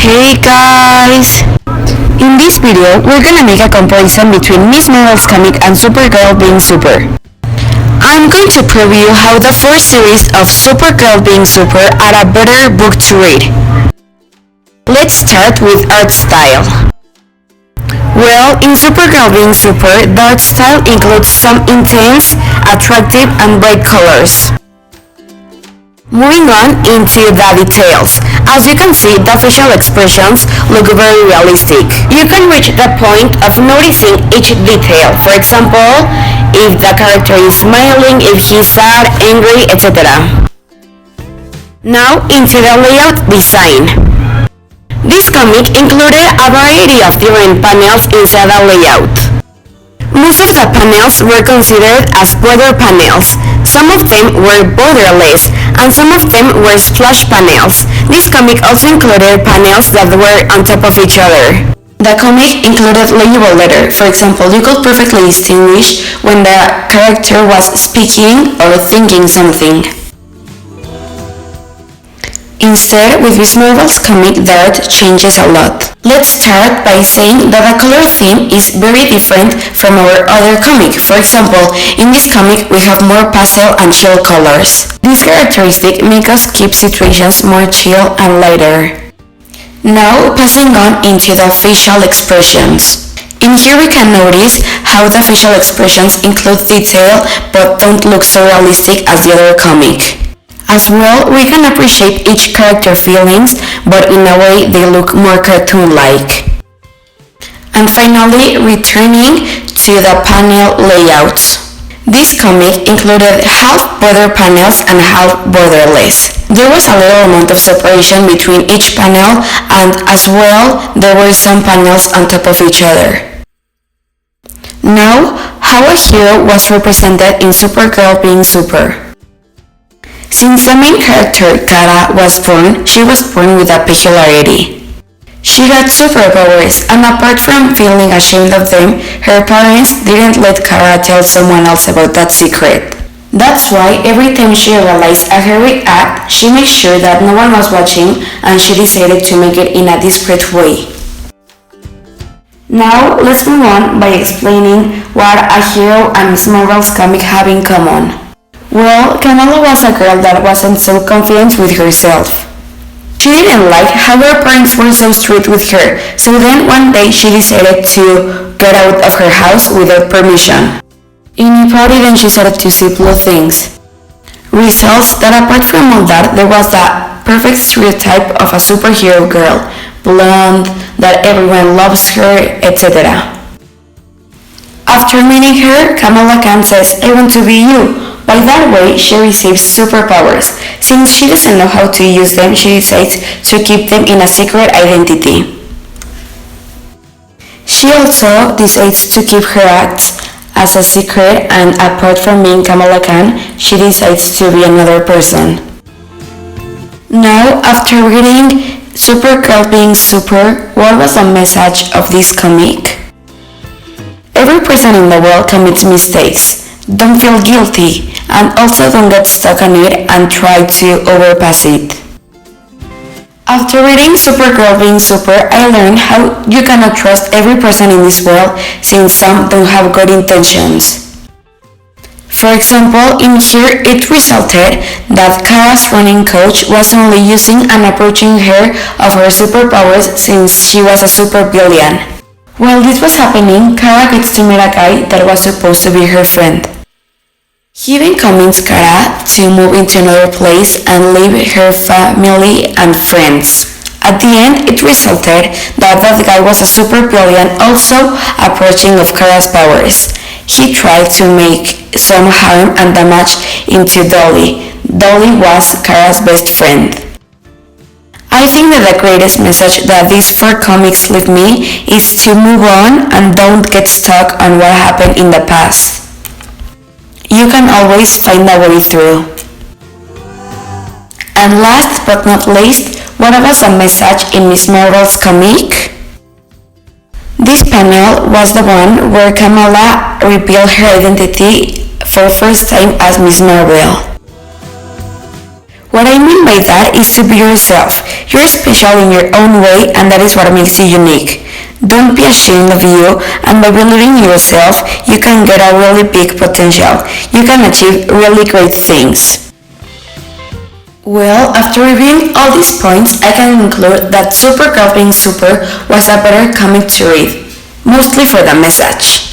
Hey guys! In this video, we're gonna make a comparison between Miss Marvel's comic and Supergirl being super. I'm going to preview how the first series of Supergirl being super are a better book to read. Let's start with art style. Well, in Supergirl being super, the art style includes some intense, attractive, and bright colors. Moving on into the details. As you can see, the facial expressions look very realistic. You can reach the point of noticing each detail. For example, if the character is smiling, if he's sad, angry, etc. Now into the layout design. This comic included a variety of different panels inside the layout. Most of the panels were considered as border panels. Some of them were borderless, and some of them were splash panels. This comic also included panels that were on top of each other. The comic included legible letter. For example, you could perfectly distinguish when the character was speaking or thinking something. Instead, with Miss Marvel's comic, the art changes a lot. Let's start by saying that the color theme is very different from our other comic. For example, in this comic we have more pastel and chill colors. This characteristic makes us keep situations more chill and lighter. Now, passing on into the facial expressions. In here we can notice how the facial expressions include detail but don't look so realistic as the other comic. As well, we can appreciate each character's feelings, but in a way they look more cartoon-like. And finally, returning to the panel layouts. This comic included half border panels and half borderless. There was a little amount of separation between each panel, and as well, there were some panels on top of each other. Now, how a hero was represented in Supergirl being super. Since the main character, Kara, was born, she was born with a peculiarity. She got superpowers, and apart from feeling ashamed of them, her parents didn't let Kara tell someone else about that secret. That's why every time she realized a heroic act, she made sure that no one was watching, and she decided to make it in a discreet way. Now, let's move on by explaining what a hero and Miss Marvel's comic have in common. Well, Kamala was a girl that wasn't so confident with herself. She didn't like how her parents were so strict with her, so then one day she decided to get out of her house without permission. In a party then she started to see blue things. Results that apart from all that, there was the perfect stereotype of a superhero girl, blonde, that everyone loves her, etc. After meeting her, Kamala Khan says, "I want to be you." By that way, she receives superpowers. Since she doesn't know how to use them, she decides to keep them in a secret identity. She also decides to keep her acts as a secret, and apart from being Kamala Khan, she decides to be another person. Now, after reading Supergirl being super, what was the message of this comic? Every person in the world commits mistakes. Don't feel guilty, and also don't get stuck on it and try to overpass it. After reading Supergirl being super, I learned how you cannot trust every person in this world since some don't have good intentions. For example, in here it resulted that Kara's running coach was only using and approaching her of her superpowers since she was a supervillain. While this was happening, Kara gets to meet a guy that was supposed to be her friend. He then convinced Kara to move into another place and leave her family and friends. At the end, it resulted that guy was a supervillain also approaching of Kara's powers. He tried to make some harm and damage into Dolly. Dolly was Kara's best friend. I think that the greatest message that these 4 comics leave me is to move on and don't get stuck on what happened in the past. You can always find a way through. And last but not least, what was the message in Miss Marvel's comic? This panel was the one where Kamala revealed her identity for first time as Miss Marvel. What I mean by that is to be yourself. You're special in your own way, and that is what makes you unique. Don't be ashamed of you, and by believing in yourself, you can get a really big potential. You can achieve really great things. Well, after reviewing all these points, I can conclude that Supergirl Being Super was a better comic to read, mostly for the message.